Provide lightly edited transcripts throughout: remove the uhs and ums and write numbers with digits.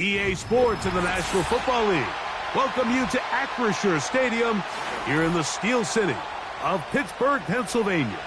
EA Sports in the National Football League welcome you to Acrisure Stadium here in the Steel City of Pittsburgh, Pennsylvania.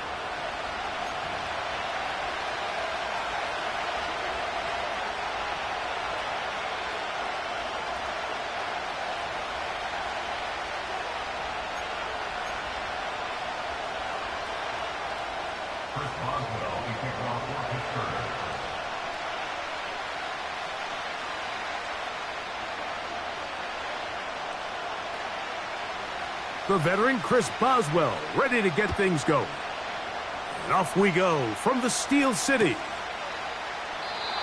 The veteran Chris Boswell ready to get things going. And off we go from the Steel City.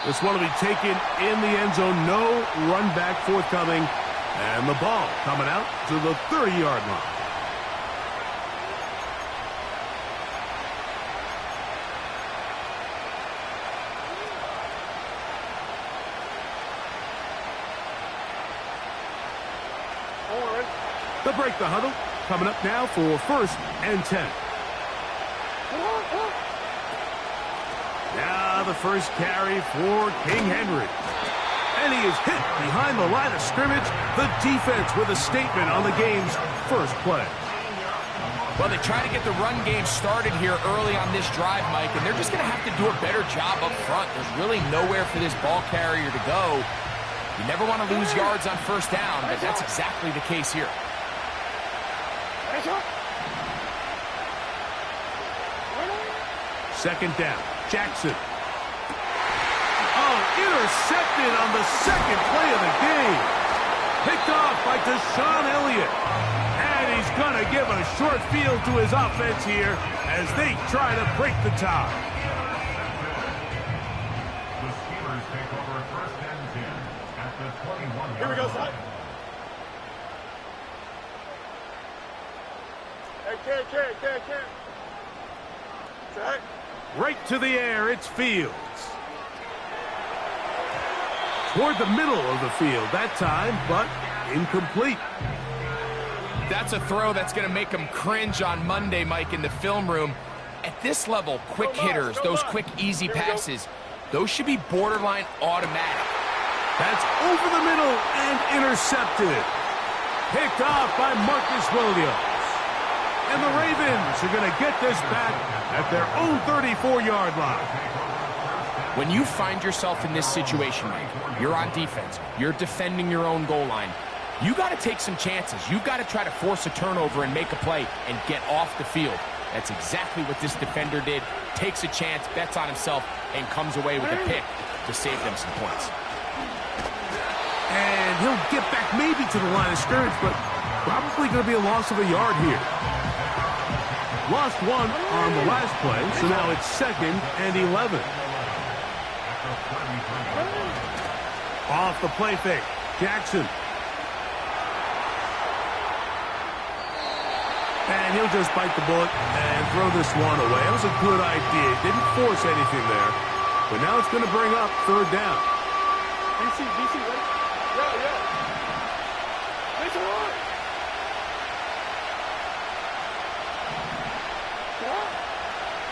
This one will be taken in the end zone. No run back forthcoming. And the ball coming out to the 30-yard line. They'll break the huddle. Coming up now for 1st and 10. Now the first carry for King Henry. And he is hit behind the line of scrimmage. The defense with a statement on the game's first play. Well, they try to get the run game started here early on this drive, Mike, and they're just going to have to do a better job up front. There's really nowhere for this ball carrier to go. You never want to lose yards on 1st down, but that's exactly the case here. Second down, Jackson. Oh, intercepted on the second play of the game. Picked off by Deshaun Elliott. And he's going to give a short field to his offense here as they try to break the tie. The Steelers take over 1st and 10 at the 21-yard line. Here we go, son. Hey, kid. Set. Right to the air, it's Fields. Toward the middle of the field that time, but incomplete. That's a throw that's going to make them cringe on Monday, Mike, in the film room. At this level, quick hitters, those quick, easy passes, those should be borderline automatic. That's over the middle and intercepted. Picked off by Marcus Williams. And the Ravens are going to get this back at their own 34-yard line. When you find yourself in this situation, Mike, you're on defense, you're defending your own goal line, you got to take some chances. You've got to try to force a turnover and make a play and get off the field. That's exactly what this defender did. Takes a chance, bets on himself, and comes away with a pick to save them some points. And he'll get back maybe to the line of scrimmage, but probably going to be a loss of a yard here. Lost one on the last play, so now it's 2nd and 11. Off the play fake, Jackson. And he'll just bite the bullet and throw this one away. That was a good idea. Didn't force anything there. But now it's going to bring up 3rd down. DC, ready? Yeah. Make it on.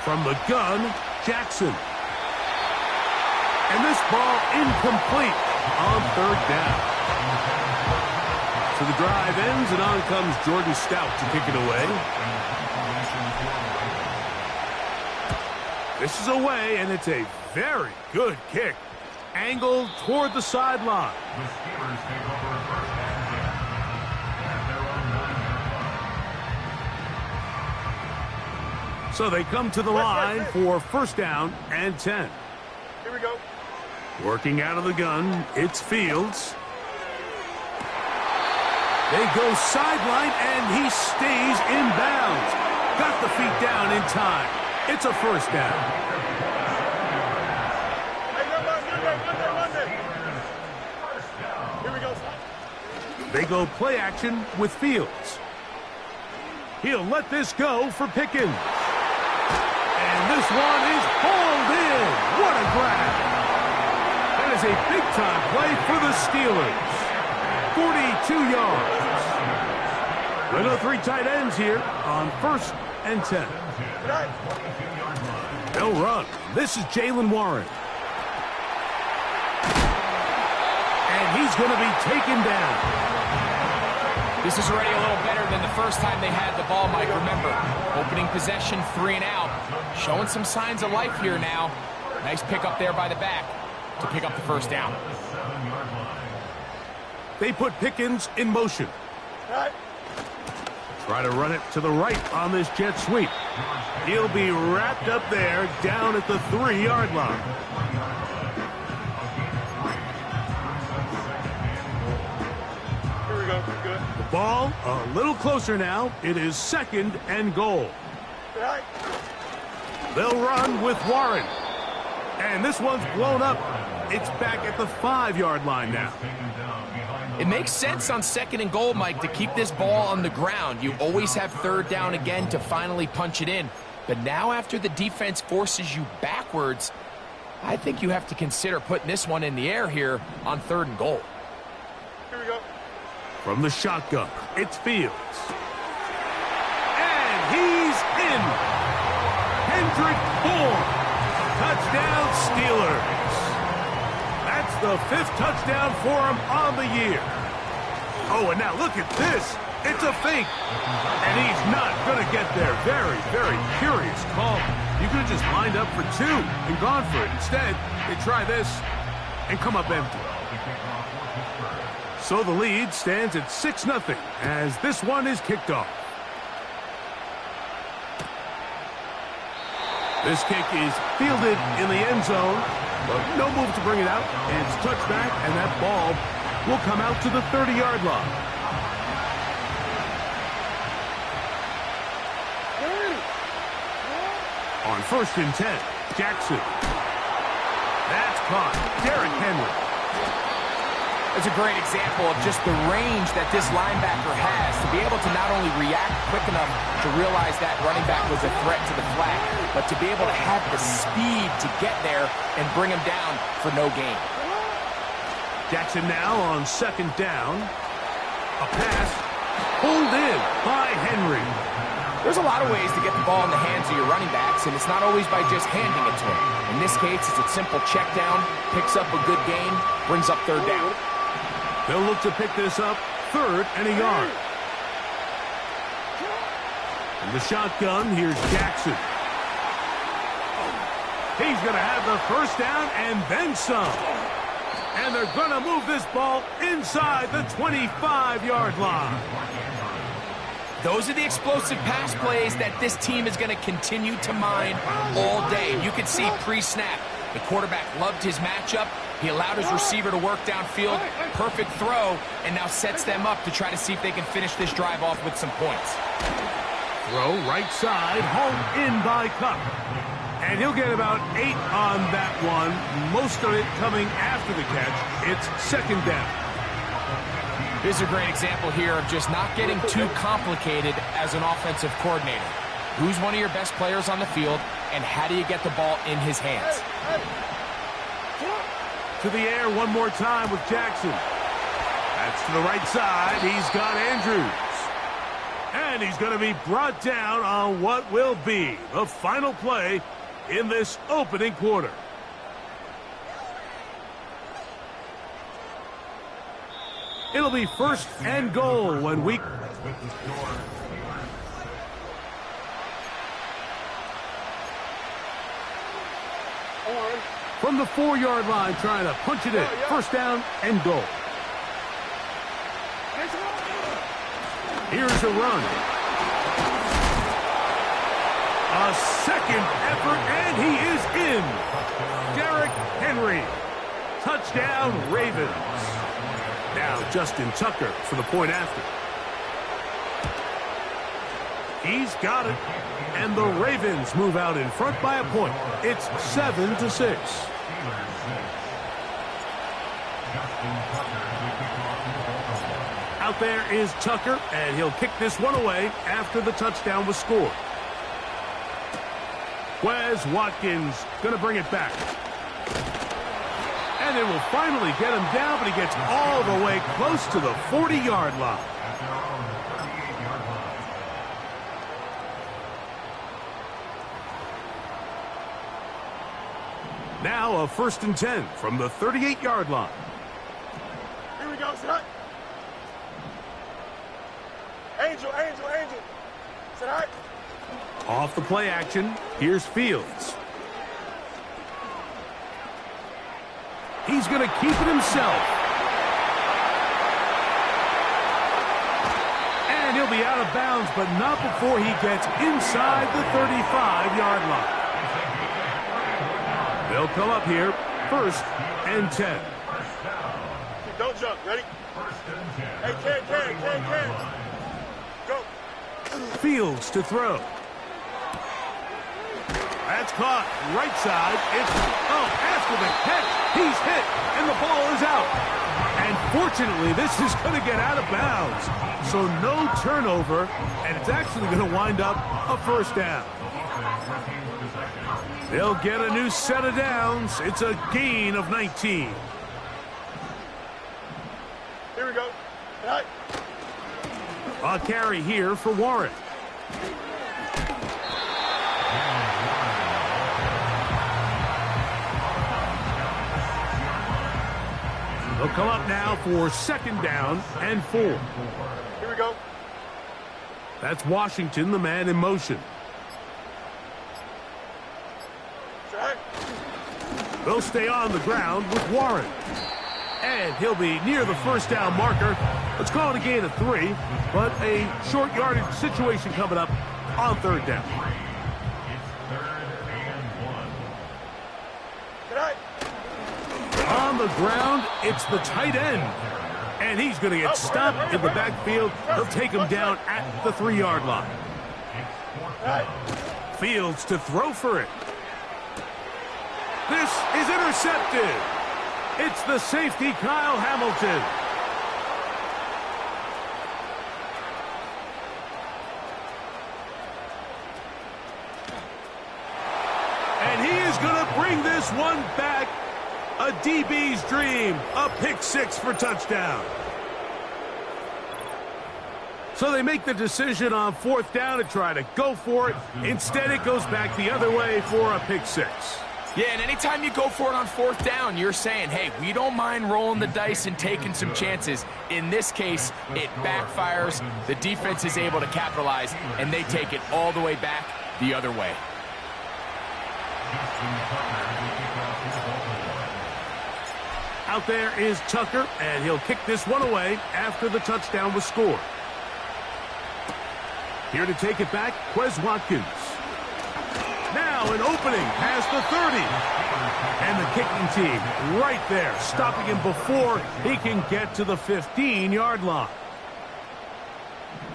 From the gun, Jackson. And this ball incomplete on 3rd down. So the drive ends, and on comes Jordan Stout to kick it away. This is away, and it's a very good kick. Angled toward the sideline. The Steelers take over 1st and 10 at their own 9-yard line. So they come to the line for 1st down and 10. Here we go. Working out of the gun, it's Fields. They go sideline, and he stays in bounds. Got the feet down in time. It's a 1st down. Here we go. They go play action with Fields. He'll let this go for Pickens. And this one is hauled in. What a grab. That is a big-time play for the Steelers. 42 yards. There are 3 tight ends here on 1st and 10. They'll run. This is Jaylen Warren. And he's going to be taken down. This is already a little better than the first time they had the ball, Mike. Remember, opening possession, 3 and out. Showing some signs of life here now. Nice pick up there by the back to pick up the first down. They put Pickens in motion. Right. Try to run it to the right on this jet sweep. He'll be wrapped up there down at the 3-yard line. Here we go. Good. The ball a little closer now. It is 2nd and goal. Right. They'll run with Warren. And this one's blown up. It's back at the 5-yard line now. It makes sense on 2nd and goal, Mike, to keep this ball on the ground. You always have 3rd down again to finally punch it in. But now after the defense forces you backwards, I think you have to consider putting this one in the air here on 3rd and goal. Here we go. From the shotgun, it's Fields. And he's in. Kendrick Bourne. Touchdown Steelers. That's the 5th touchdown for him on the year. Oh, and now look at this. It's a fake. And he's not going to get there. Very, very curious call. You could have just lined up for 2 and gone for it. Instead, they try this and come up empty. So the lead stands at 6-0 as this one is kicked off. This kick is fielded in the end zone, but no move to bring it out. It's touched back, and that ball will come out to the 30-yard line. On 1st and 10, Jackson. That's caught. Derrick Henry. It's a great example of just the range that this linebacker has to be able to not only react quick enough to realize that running back was a threat to the flat, but to be able to have the speed to get there and bring him down for no gain. Jackson now on 2nd down. A pass pulled in by Henry. There's a lot of ways to get the ball in the hands of your running backs, and it's not always by just handing it to him. In this case, it's a simple check down, picks up a good gain, brings up 3rd down. They'll look to pick this up 3rd and a yard. In the shotgun, here's Jackson. He's going to have the 1st down and then some. And they're going to move this ball inside the 25-yard line. Those are the explosive pass plays that this team is going to continue to mine all day. You can see pre-snap, the quarterback loved his matchup. He allowed his receiver to work downfield, perfect throw, and now sets them up to try to see if they can finish this drive off with some points. Throw right side, home in by Kupp. And he'll get about 8 on that one, most of it coming after the catch. It's 2nd down. This is a great example here of just not getting too complicated as an offensive coordinator. Who's one of your best players on the field, and how do you get the ball in his hands? To the air one more time with Jackson. That's to the right side. He's got Andrews. And he's going to be brought down on what will be the final play in this opening quarter. It'll be 1st and goal when we... From the 4-yard line, trying to punch it in. 1st down and goal. Here's a run. A 2nd effort, and he is in. Derrick Henry. Touchdown, Ravens. Now Justin Tucker for the point after. He's got it. And the Ravens move out in front by a point. It's 7-6. Out there is Tucker, and he'll kick this one away after the touchdown was scored. Wes Watkins going to bring it back. And it will finally get him down, but he gets all the way close to the 40-yard line. Now a 1st and 10 from the 38-yard line. sit high. Angel, Angel, Angel. Sit high. Off the play action, here's Fields. He's going to keep it himself. And he'll be out of bounds, but not before he gets inside the 35-yard line. They'll come up here, 1st and 10. Don't jump. Ready? Hey, Ken. Go. Fields to throw. That's caught. Right side. After the catch, he's hit, and the ball is out. And fortunately, this is going to get out of bounds. So no turnover, and it's actually going to wind up a 1st down. They'll get a new set of downs. It's a gain of 19. Here we go. Right. A carry here for Warren. They'll come up now for 2nd down and 4. Here we go. That's Washington, the man in motion. Right. They'll stay on the ground with Warren. And he'll be near the 1st down marker. Let's call it a gain of 3, but a short yardage situation coming up on 3rd down. On the ground, it's the tight end. And he's going to get stopped in the backfield. He'll take him down at the 3-yard line. Fields to throw for it. This is intercepted. It's the safety, Kyle Hamilton. And he is going to bring this one back. A DB's dream, a pick 6 for touchdown. So they make the decision on 4th down to try to go for it. Instead, it goes back the other way for a pick 6. Yeah, and anytime you go for it on 4th down, you're saying, hey, we don't mind rolling the dice and taking some chances. In this case, it backfires. The defense is able to capitalize, and they take it all the way back the other way. Out there is Tucker, and he'll kick this one away after the touchdown was scored. Here to take it back, Quez Watkins. Now an opening past the 30. And the kicking team right there, stopping him before he can get to the 15-yard line.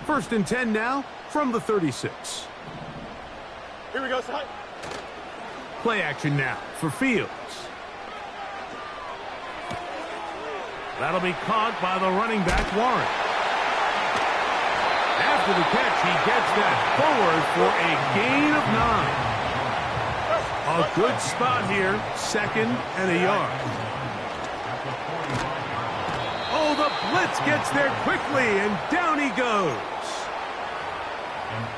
1st and 10 now from the 36. Here we go, son. Play action now for Fields. That'll be caught by the running back, Warren. After the catch, he gets that forward for a gain of 9. A good spot here, 2nd and a yard. Oh, the blitz gets there quickly, and down he goes.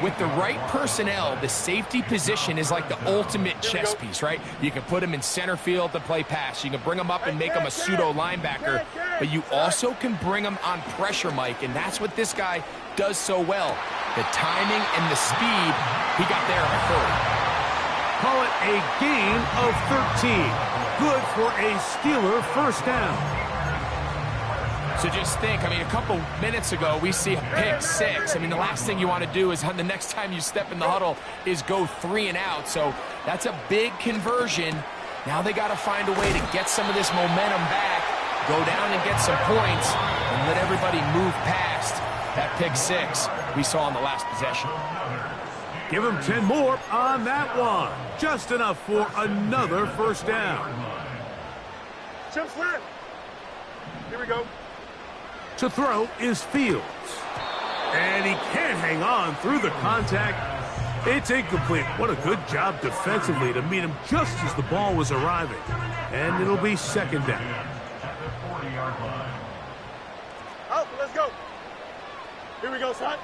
With the right personnel, the safety position is like the ultimate chess piece, right? You can put him in center field to play pass. You can bring him up and make him a pseudo linebacker, but you also can bring him on pressure, Mike, and that's what this guy does so well. The timing and the speed, he got there in a hurry. Call it a gain of 13. Good for a Steeler 1st down. So just think, I mean, a couple minutes ago, we see a pick 6. I mean, the last thing you want to do is the next time you step in the huddle is go 3 and out. So that's a big conversion. Now they got to find a way to get some of this momentum back, go down and get some points, and let everybody move past that pick 6 we saw in the last possession. Give him 10 more on that one. Just enough for another 1st down. Chip slant. Here we go. To throw is Fields. And he can't hang on through the contact. It's incomplete. What a good job defensively to meet him just as the ball was arriving. And it'll be 2nd down. Alpha, let's go. Here we go, son.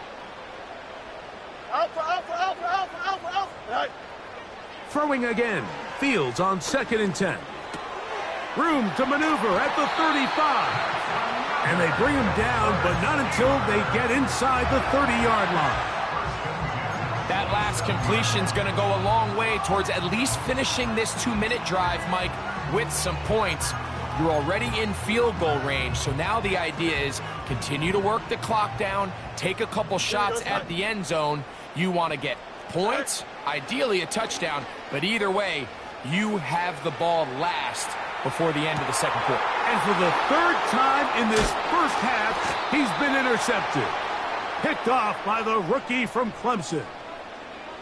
Alpha, alpha, alpha, alpha, alpha, alpha. All right. Throwing again. Fields on 2nd and 10. Room to maneuver at the 35. And they bring him down, but not until they get inside the 30-yard line. That last completion's going to go a long way towards at least finishing this 2-minute drive, Mike, with some points. You're already in field goal range, so now the idea is continue to work the clock down, take a couple shots at the end zone. You want to get points, ideally a touchdown, but either way, you have the ball last before the end of the second quarter. And for the third time in this first half, he's been intercepted. Picked off by the rookie from Clemson.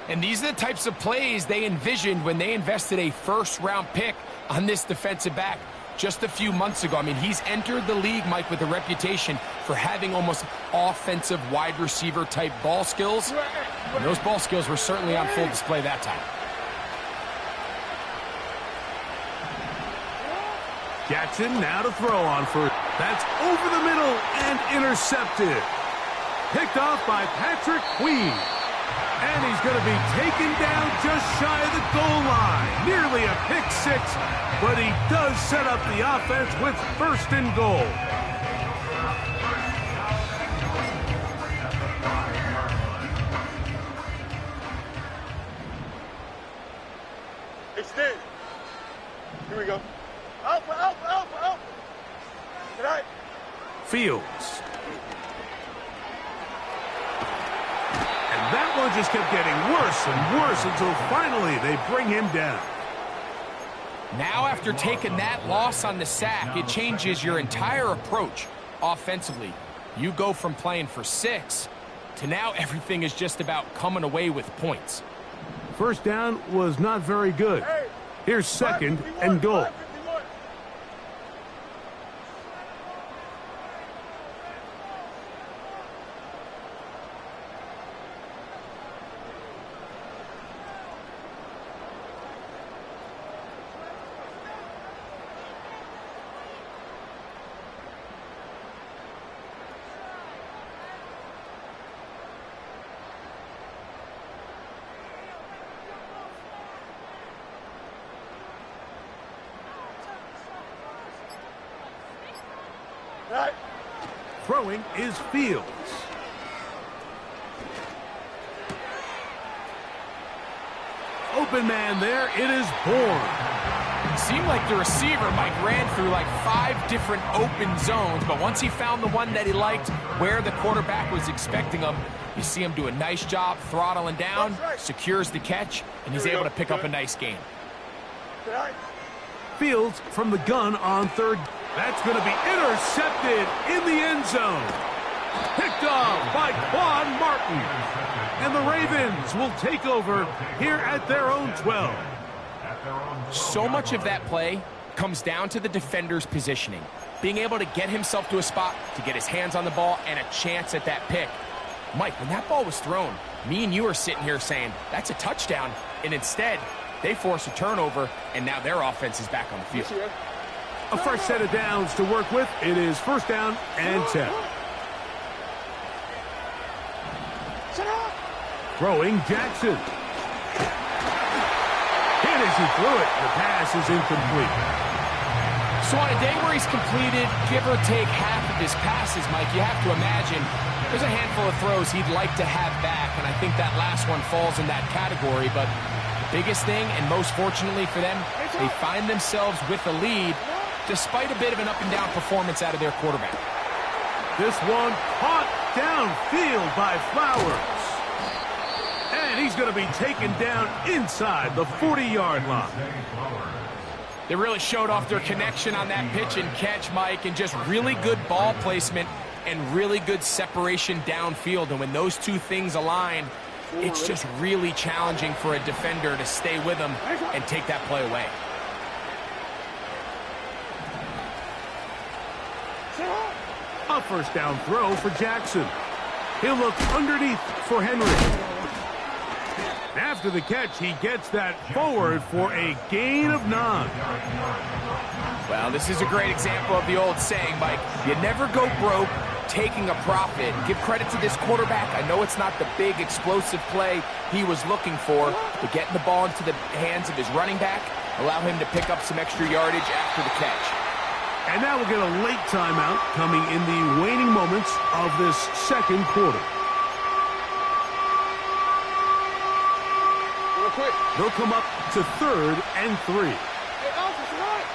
And these are the types of plays they envisioned when they invested a first-round pick on this defensive back just a few months ago. I mean, he's entered the league, Mike, with a reputation for having almost offensive wide receiver type ball skills. And those ball skills were certainly on full display that time. Jackson now to throw on first. That's over the middle and intercepted. Picked off by Patrick Queen. And he's going to be taken down just shy of the goal line. Nearly a pick six, but he does set up the offense with first and goal. Extend. Here we go. Alpha, alpha, alpha, alpha. Tonight. Fields. And that one just kept getting worse and worse until finally they bring him down. Now after taking that loss on the sack, it changes your entire approach offensively. You go from playing for 6 to now everything is just about coming away with points. First down was not very good. Here's second and goal. Right. Throwing is Fields. Open man there. It is Bourne. It seemed like the receiver, Mike, ran through like 5 different open zones, but once he found the one that he liked, where the quarterback was expecting him, you see him do a nice job throttling down, secures the catch, and he's able to pick up a nice gain. Fields from the gun on third. That's going to be intercepted in the end zone. Picked off by Quan Martin. And the Ravens will take over here at their own 12. So much of that play comes down to the defender's positioning. Being able to get himself to a spot, to get his hands on the ball, and a chance at that pick. Mike, when that ball was thrown, me and you are sitting here saying, that's a touchdown. And instead, they force a turnover, and now their offense is back on the field. A fresh set of downs to work with. It is first down and 10. Throwing Jackson. Hit as he threw it. The pass is incomplete. So on a day where he's completed, give or take half of his passes, Mike, you have to imagine there's a handful of throws he'd like to have back, and I think that last one falls in that category. But the biggest thing, and most fortunately for them, they find themselves with a lead despite a bit of an up-and-down performance out of their quarterback. This one caught downfield by Flowers. And he's going to be taken down inside the 40-yard line. They really showed off their connection on that pitch and catch, Mike, and just really good ball placement and really good separation downfield. And when those two things align, it's just really challenging for a defender to stay with them and take that play away. A first down throw for Jackson. He'll look underneath for Henry. After the catch, he gets that forward for a gain of 9. Well, this is a great example of the old saying, Mike. You never go broke taking a profit. Give credit to this quarterback. I know it's not the big explosive play he was looking for, but getting the ball into the hands of his running back, allow him to pick up some extra yardage after the catch. And now we'll get a late timeout coming in the waning moments of this second quarter. Real quick. They'll come up to 3rd and 3. Hey, Alfred, right.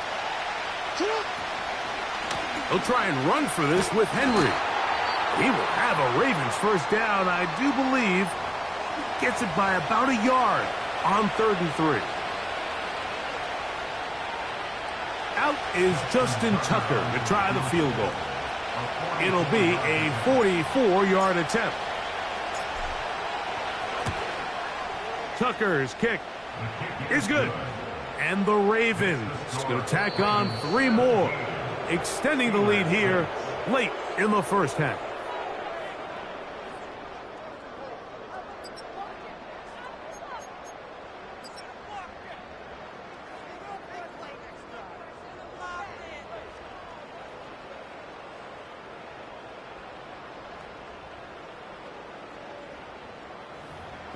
Sit up. They'll try and run for this with Henry. He will have a Ravens first down, I do believe. Gets it by about a yard on 3rd and 3. Out is Justin Tucker to try the field goal. It'll be a 44-yard attempt. Tucker's kick is good. And the Ravens going to tack on 3 more, extending the lead here late in the first half.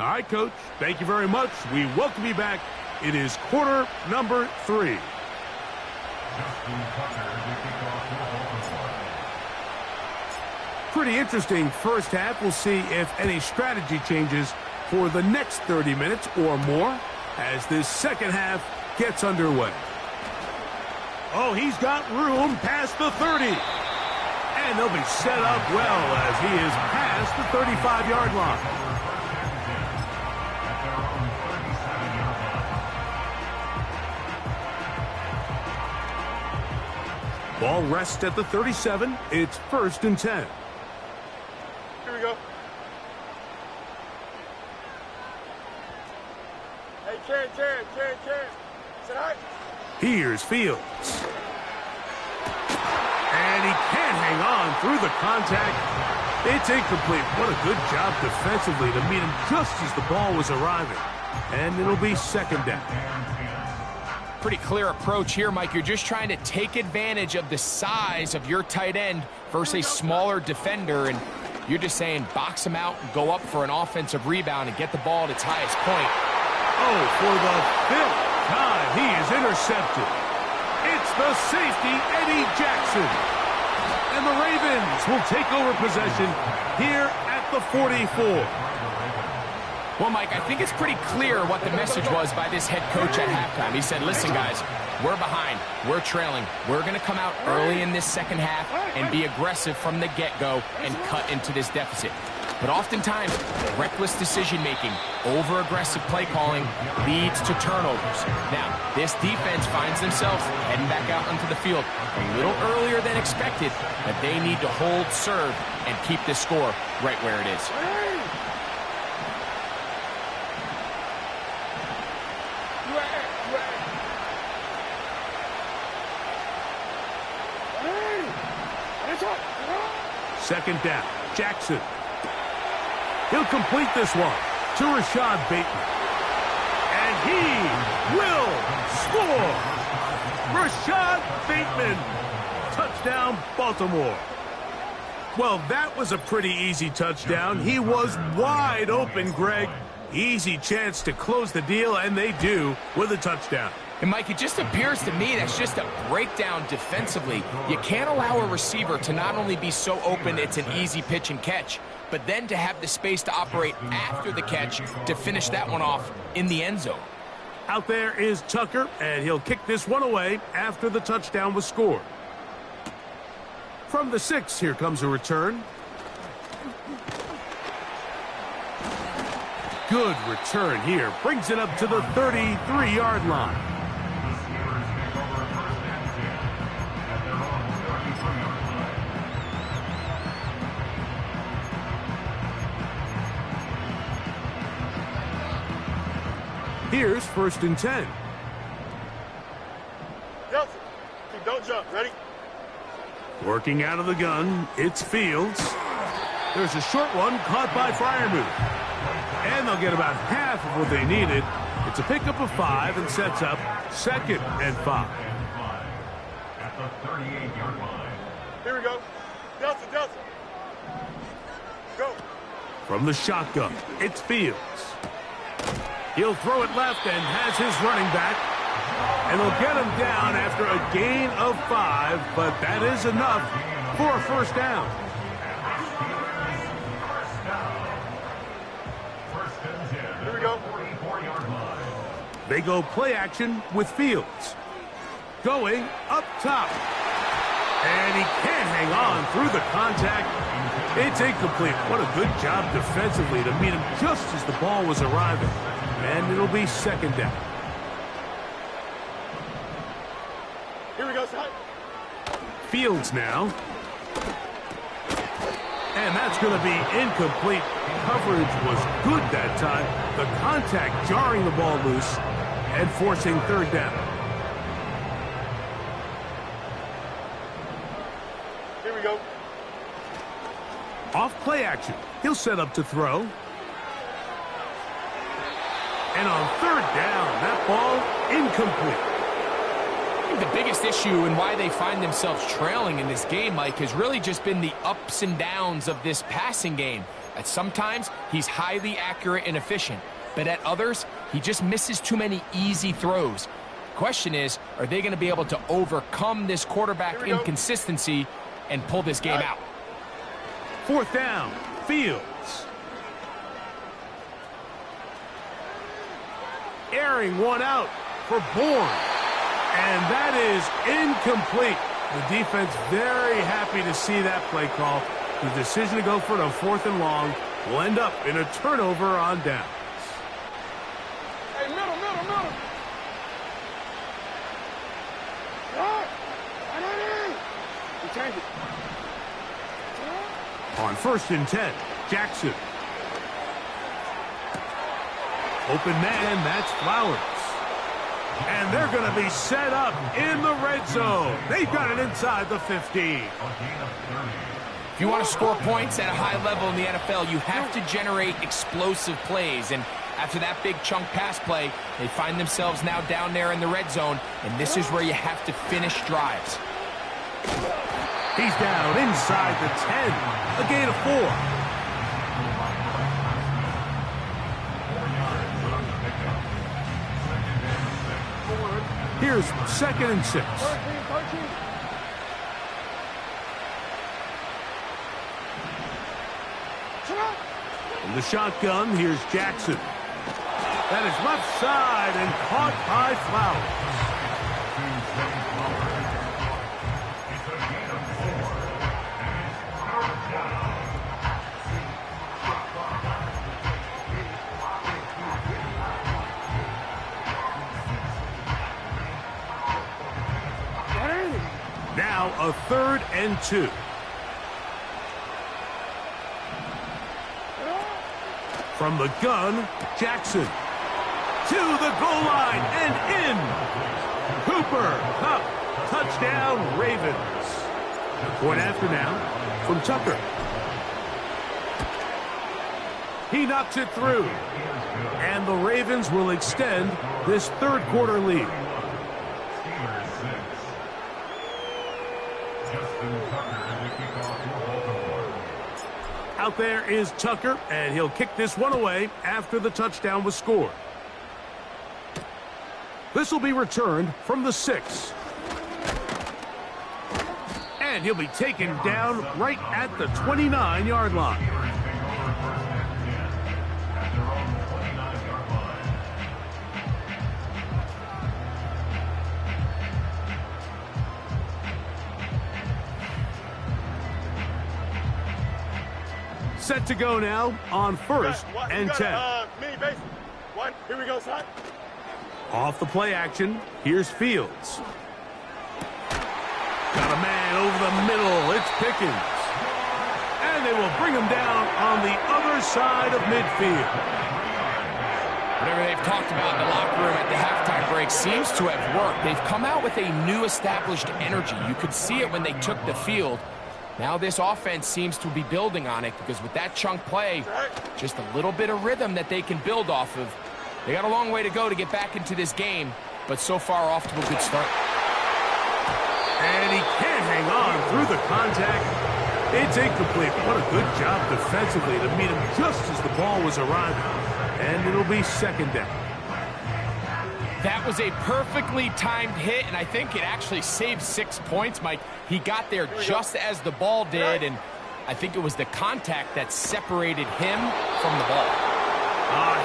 All right, Coach, thank you very much. We welcome you back. It is quarter number 3. Pretty interesting first half. We'll see if any strategy changes for the next 30 minutes or more as this second half gets underway. Oh, he's got room past the 30. And they'll be set up well as he is past the 35-yard line. Ball rests at the 37. It's 1st and 10. Here we go. Hey, Karen. Sit high. Here's Fields. And he can't hang on through the contact. It's incomplete. What a good job defensively to meet him just as the ball was arriving. And it'll be 2nd down. Pretty clear approach here, Mike. You're just trying to take advantage of the size of your tight end versus a smaller defender, and you're just saying box him out and go up for an offensive rebound and get the ball at its highest point. Oh, for the 5th time, he is intercepted. It's the safety, Eddie Jackson. And the Ravens will take over possession here at the 44. Well, Mike, I think it's pretty clear what the message was by this head coach at halftime. He said, listen, guys, we're behind. We're trailing. We're going to come out early in this second half and be aggressive from the get-go and cut into this deficit. But oftentimes, reckless decision-making, over-aggressive play calling leads to turnovers. Now, this defense finds themselves heading back out onto the field a little earlier than expected, but they need to hold serve and keep this score right where it is. Second down, Jackson. He'll complete this one to Rashad Bateman. And he will score. Rashad Bateman. Touchdown, Baltimore. Well, that was a pretty easy touchdown. He was wide open, Greg. Easy chance to close the deal, and they do with a touchdown. And, Mike, it just appears to me that's just a breakdown defensively. You can't allow a receiver to not only be so open it's an easy pitch and catch, but then to have the space to operate after the catch to finish that one off in the end zone. Out there is Tucker, and he'll kick this one away after the touchdown was scored. From the 6, here comes a return. Good return here. Brings it up to the 33-yard line. Here's 1st and 10. Nelson, don't jump. Ready? Working out of the gun, it's Fields. There's a short one caught by Freiermuth. And they'll get about half of what they needed. It's a pickup of 5 and sets up 2nd and 5. At the 38-yard line. Here we go. Nelson. Go. From the shotgun, it's Fields. He'll throw it left and has his running back And they'll get him down after a gain of 5, but that is enough for a first down. Here we go. They go play action with Fields. Going up top. And he can't hang on through the contact. It's incomplete. What a good job defensively to meet him just as the ball was arriving. And it'll be second down. Here we go, son. Fields now. And that's going to be incomplete. Coverage was good that time. The contact jarring the ball loose and forcing third down. Here we go. Off play action. He'll set up to throw. And on third down, that ball incomplete. I think the biggest issue and why they find themselves trailing in this game, Mike, has really just been the ups and downs of this passing game. At sometimes, he's highly accurate and efficient, but at others, he just misses too many easy throws. The question is, are they going to be able to overcome this quarterback inconsistency and pull this game out? Fourth down, Fields. Airing one out for Bourne. And that is incomplete. The defense very happy to see that play call. The decision to go for it on 4th and long will end up in a turnover on downs. Hey, middle. You change it. On 1st and 10, Jackson. Open man, that's Flowers. And they're going to be set up in the red zone. They've got it inside the 15. If you want to score points at a high level in the NFL, you have to generate explosive plays. And after that big chunk pass play, they find themselves now down there in the red zone. And this is where you have to finish drives. He's down inside the 10. A gain of 4. Here's 2nd and 6. In the shotgun, here's Jackson. That is left side and caught by Flowers. Now a 3rd and 2. From the gun, Jackson. To the goal line and in. Cooper Kupp. Touchdown, Ravens. Point after now from Tucker. He knocks it through. And the Ravens will extend this 3rd quarter lead. Out there is Tucker, and he'll kick this one away after the touchdown was scored. This will be returned from the 6. And he'll be taken down right at the 29-yard line. Set to go now on 1st and 10. Mini base. 1. Here we go, son. Off the play action, here's Fields. Got a man over the middle. It's Pickens. And they will bring him down on the other side of midfield. Whatever they've talked about in the locker room at the halftime break seems to have worked. They've come out with a new established energy. You could see it when they took the field. Now this offense seems to be building on it because with that chunk play, just a little bit of rhythm that they can build off of. They got a long way to go to get back into this game, but so far off to a good start. And he can't hang on through the contact. It's incomplete. What a good job defensively to meet him just as the ball was arriving. And it'll be 2nd down. That was a perfectly timed hit, and I think it actually saved 6 points, Mike. He got there just as the ball did, and I think it was the contact that separated him from the ball.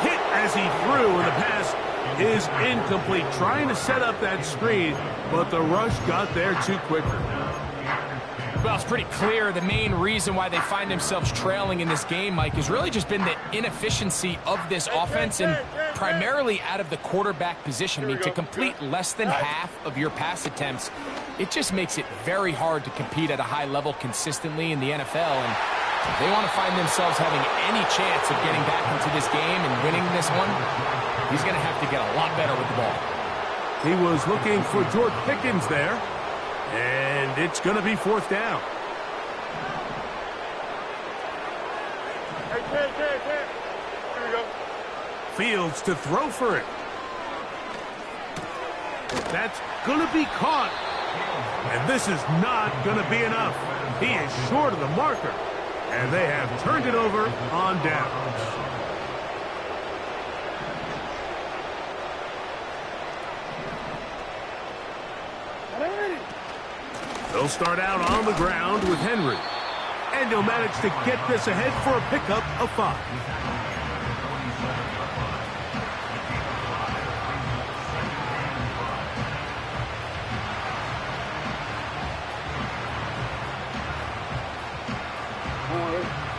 Hit as he threw, and the pass is incomplete. Trying to set up that screen, but the rush got there too quickly. Well, it's pretty clear the main reason why they find themselves trailing in this game, Mike, has really just been the inefficiency of this offense and primarily out of the quarterback position. I mean, to complete less than half of your pass attempts, it just makes it very hard to compete at a high level consistently in the NFL. And if they want to find themselves having any chance of getting back into this game and winning this one, he's going to have to get a lot better with the ball. He was looking for George Pickens there. And it's going to be 4th down. Hey, Ken. Here we go. Fields to throw for it. That's going to be caught. And this is not going to be enough. He is short of the marker. And they have turned it over on downs. They'll start out on the ground with Henry. And he'll manage to get this ahead for a pickup of 5.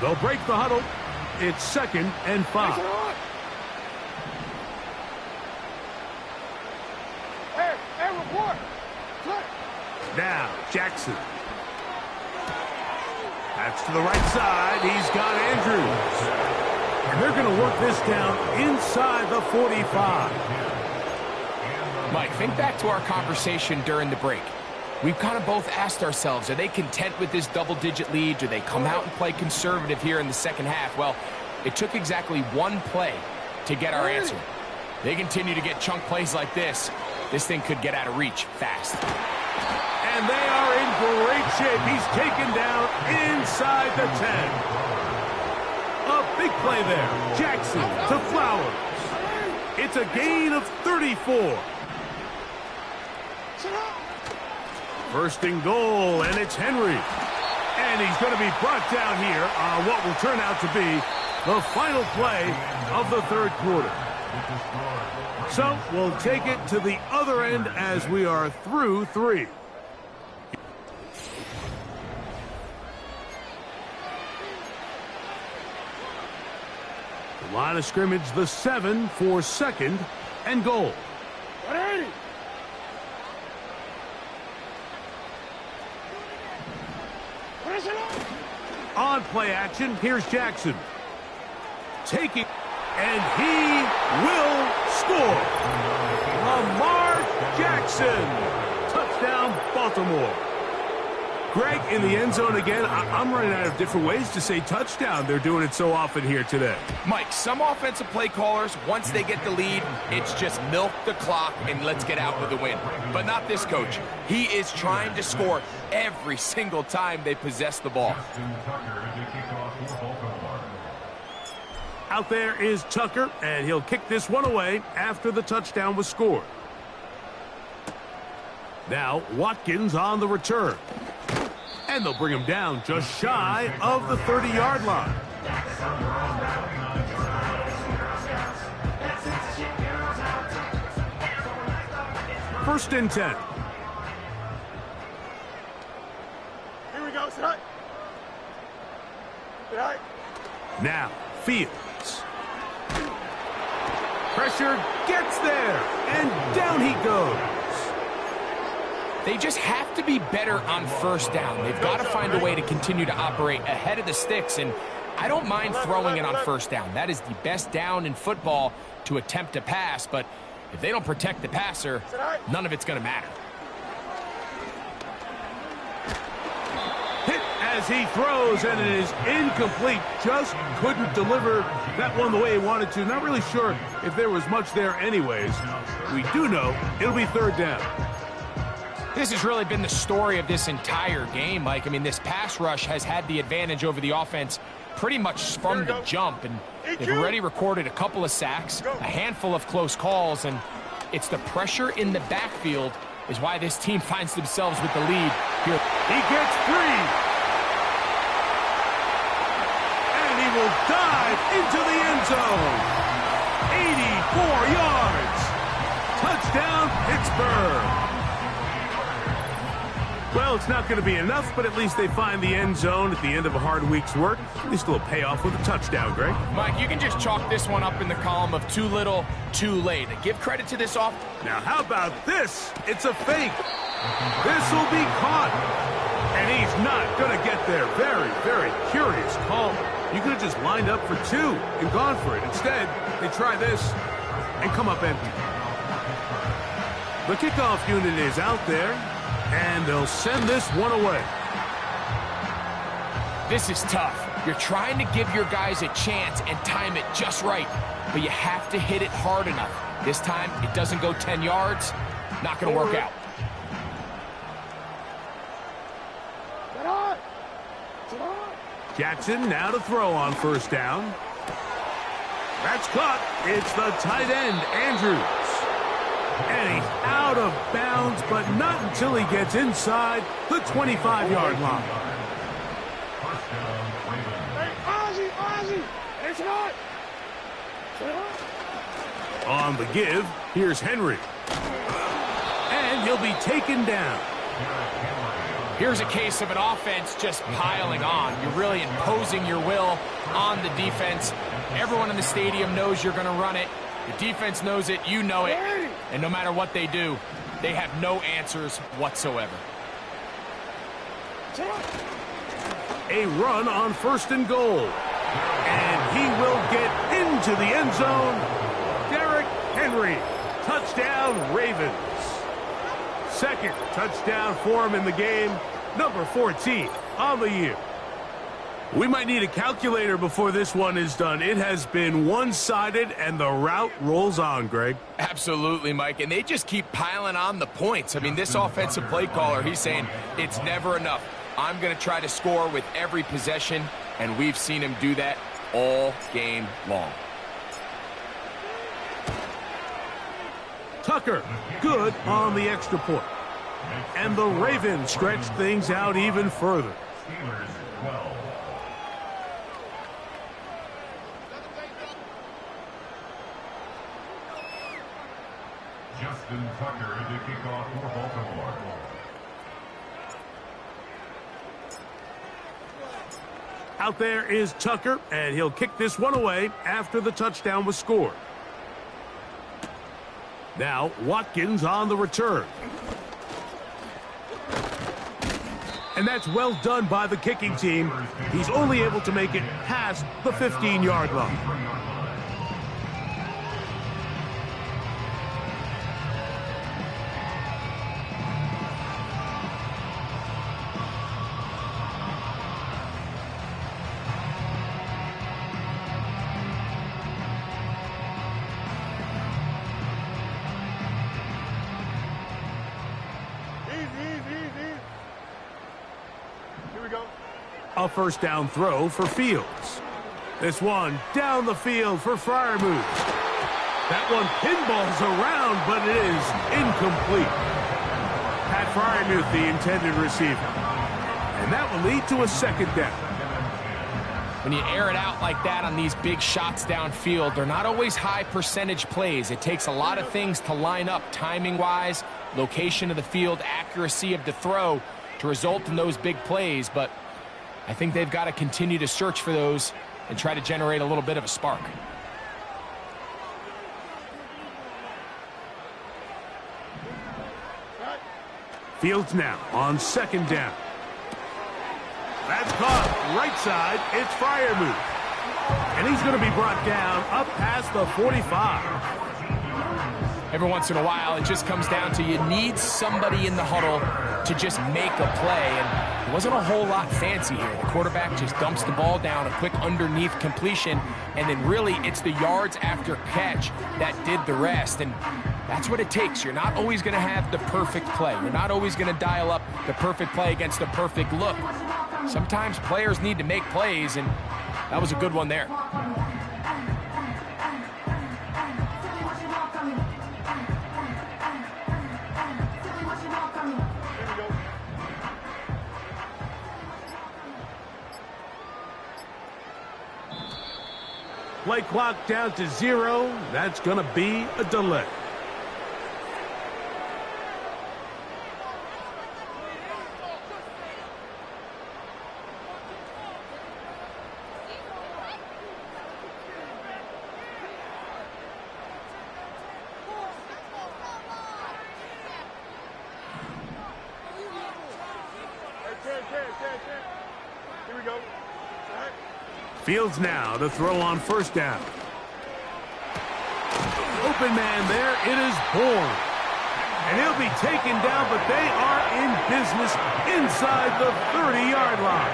They'll break the huddle. It's 2nd and 5. Hey, report. Now, Jackson. That's to the right side. He's got Andrews. And they're going to work this down inside the 45. Mike, think back to our conversation during the break. We've kind of both asked ourselves, are they content with this double-digit lead? Do they come out and play conservative here in the second half? Well, it took exactly one play to get our answer. They continue to get chunk plays like this. This thing could get out of reach fast. And they are in great shape. He's taken down inside the 10. A big play there. Jackson to Flowers. It's a gain of 34. 1st and goal, and it's Henry. And he's going to be brought down here on what will turn out to be the final play of the 3rd quarter. So we'll take it to the other end as we are through 3. The line of scrimmage, the 7 for 2nd and goal. 180. On play action, here's Jackson. Taking, and he will score. Lamar Jackson. Touchdown, Baltimore. Greg in the end zone again. I'm running out of different ways to say touchdown. They're doing it so often here today. Mike, some offensive play callers, once they get the lead, it's just milk the clock and let's get out with the win. But not this coach. He is trying to score every single time they possess the ball. Out there is Tucker, and he'll kick this one away after the touchdown was scored. Now Watkins on the return. And they'll bring him down just shy of the 30-yard line. First and 10. Here we go, son. Right. Now, Fields. Pressure gets there, and down he goes. They just have to be better on first down. They've got to find a way to continue to operate ahead of the sticks, and I don't mind throwing it on first down. That is the best down in football to attempt to pass, but if they don't protect the passer, none of it's going to matter. Hit as he throws, and it is incomplete. Just couldn't deliver that one the way he wanted to. Not really sure if there was much there anyways. We do know it'll be 3rd down. This has really been the story of this entire game, Mike. I mean, this pass rush has had the advantage over the offense pretty much from the jump, and they've already recorded a couple of sacks, a handful of close calls, and It's the pressure in the backfield is why this team finds themselves with the lead here. He gets free. And he will dive into the end zone. 84 yards. Touchdown, Pittsburgh. Well, it's not going to be enough, but at least they find the end zone at the end of a hard week's work. At least it'll pay off with a touchdown, Greg. Mike, you can just chalk this one up in the column of too little, too late. Give credit to this off. Now, how about this? It's a fake. This will be caught. And he's not going to get there. Very, very curious call. You could have just lined up for two and gone for it. Instead, they try this and come up empty. The kickoff unit is out there, and they'll send this one away. This is tough. You're trying to give your guys a chance and time it just right, but you have to hit it hard enough. This time, it doesn't go 10 yards. Not going to work out. Jackson now to throw on first down. That's caught. It's the tight end, Andrews. And he's out of bounds, but not until he gets inside the 25-yard line. Hey, Ozzie! It's not! On the give, here's Henry. And he'll be taken down. Here's a case of an offense just piling on. You're really imposing your will on the defense. Everyone in the stadium knows you're going to run it. The defense knows it, you know it. And no matter what they do, they have no answers whatsoever. A run on first and goal. And he will get into the end zone. Derrick Henry. Touchdown, Ravens. Second touchdown for him in the game. Number 14 on the year. We might need a calculator before this one is done. It has been one-sided, and the route rolls on, Greg. Absolutely, Mike, and they just keep piling on the points. I mean, this offensive play caller, he's saying it's never enough. I'm going to try to score with every possession, and we've seen him do that all game long. Tucker, good on the extra point. And the Ravens stretch things out even further. Steelers 12. Justin Tucker to kick off for Baltimore. Out there is Tucker, and he'll kick this one away after the touchdown was scored. Now, Watkins on the return. And that's well done by the kicking team. He's only able to make it past the 15-yard line. A first down throw for Fields. This one down the field for Freiermuth. That one pinballs around, but it is incomplete. Pat Freiermuth, the intended receiver. And that will lead to a second down. When you air it out like that on these big shots downfield, they're not always high percentage plays. It takes a lot of things to line up timing-wise, location of the field, accuracy of the throw to result in those big plays, but I think they've got to continue to search for those and try to generate a little bit of a spark. Fields now on second down. That's caught right side. It's Freiermuth. And he's going to be brought down up past the 45. Every once in a while, it just comes down to you need somebody in the huddle to just make a play. And it wasn't a whole lot fancy here. The quarterback just dumps the ball down, a quick underneath completion, and then really it's the yards after catch that did the rest. And that's what it takes. You're not always going to have the perfect play. You're not always going to dial up the perfect play against the perfect look. Sometimes players need to make plays, and that was a good one there. play clock down to 0. That's going to be a delay. Here we go. Fields now to throw on first down. Open man there. It is Bourne. And he'll be taken down, but they are in business inside the 30-yard line.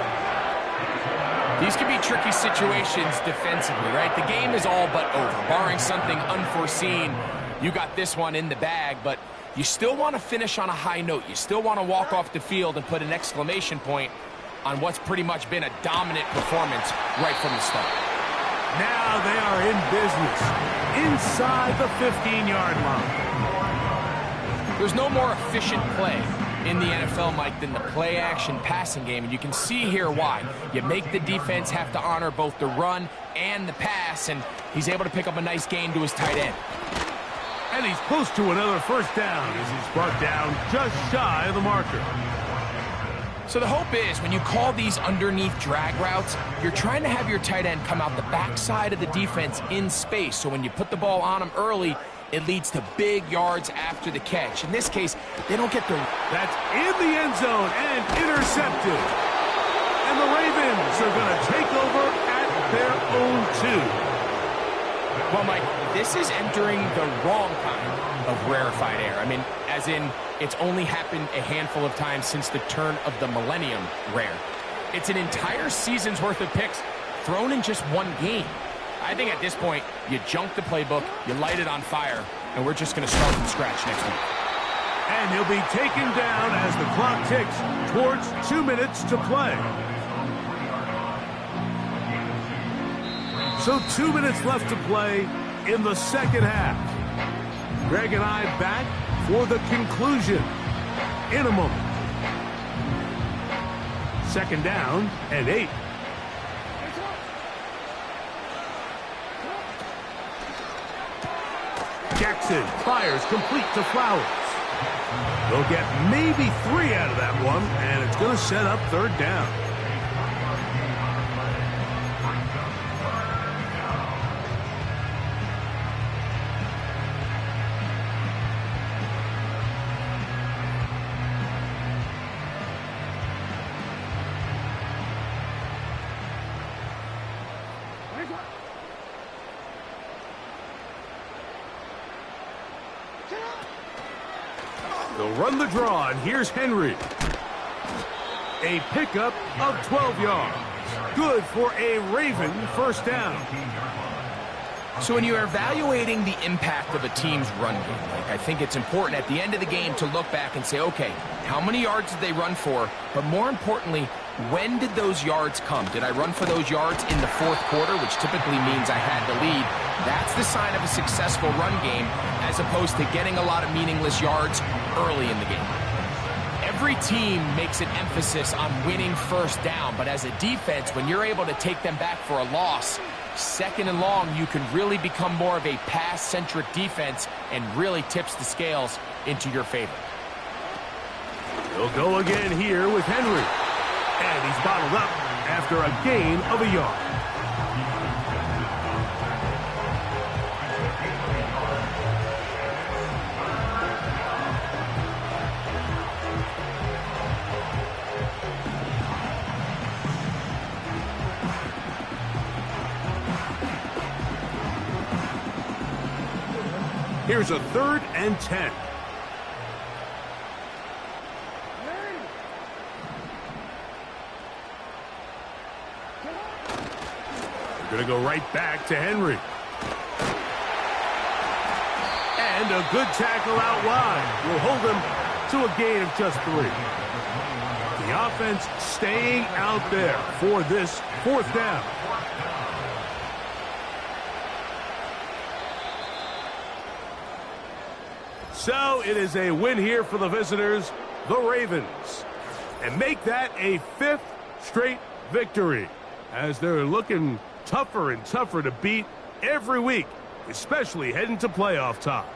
These can be tricky situations defensively, right? The game is all but over. Barring something unforeseen, you got this one in the bag, but you still want to finish on a high note. You still want to walk off the field and put an exclamation point on what's pretty much been a dominant performance right from the start. Now they are in business inside the 15-yard line. There's no more efficient play in the NFL, Mike, than the play-action passing game, and you can see here why. You make the defense have to honor both the run and the pass, and he's able to pick up a nice gain to his tight end. And he's close to another first down as he's brought down just shy of the marker. So the hope is when you call these underneath drag routes, you're trying to have your tight end come out the backside of the defense in space. So when you put the ball on him early, it leads to big yards after the catch. In this case, they don't get the... That's in the end zone and intercepted. And the Ravens are going to take over at their own 2. Well, Mike, this is entering the wrong kind of rarefied air. I mean, as in, it's only happened a handful of times since the turn of the millennium rare. It's an entire season's worth of picks thrown in just one game. I think at this point, you junk the playbook, you light it on fire, and we're just going to start from scratch next week. And he'll be taken down as the clock ticks towards 2 minutes to play. So 2 minutes left to play in the second half. Greg and I back for the conclusion in a moment. Second down and 8. Jackson fires complete to Flowers. They'll get maybe 3 out of that one, and it's going to set up third down. They'll run the draw, and here's Henry. A pickup of 12 yards. Good for a Raven first down. So when you're evaluating the impact of a team's run game, I think it's important at the end of the game to look back and say, okay, how many yards did they run for? But more importantly, when did those yards come? Did I run for those yards in the fourth quarter, which typically means I had the lead? That's the sign of a successful run game, as opposed to getting a lot of meaningless yards early in the game. Every team makes an emphasis on winning first down, but as a defense, when you're able to take them back for a loss, second and long, you can really become more of a pass-centric defense and really tips the scales into your favor. They'll go again here with Henry. And he's bottled up after a gain of a yard. Here's a 3rd and 10. Going to go right back to Henry. And a good tackle out wide will hold him to a gain of just 3. The offense staying out there for this 4th down. So it is a win here for the visitors, the Ravens, and make that a 5th straight victory as they're looking tougher and tougher to beat every week, especially heading to playoff time.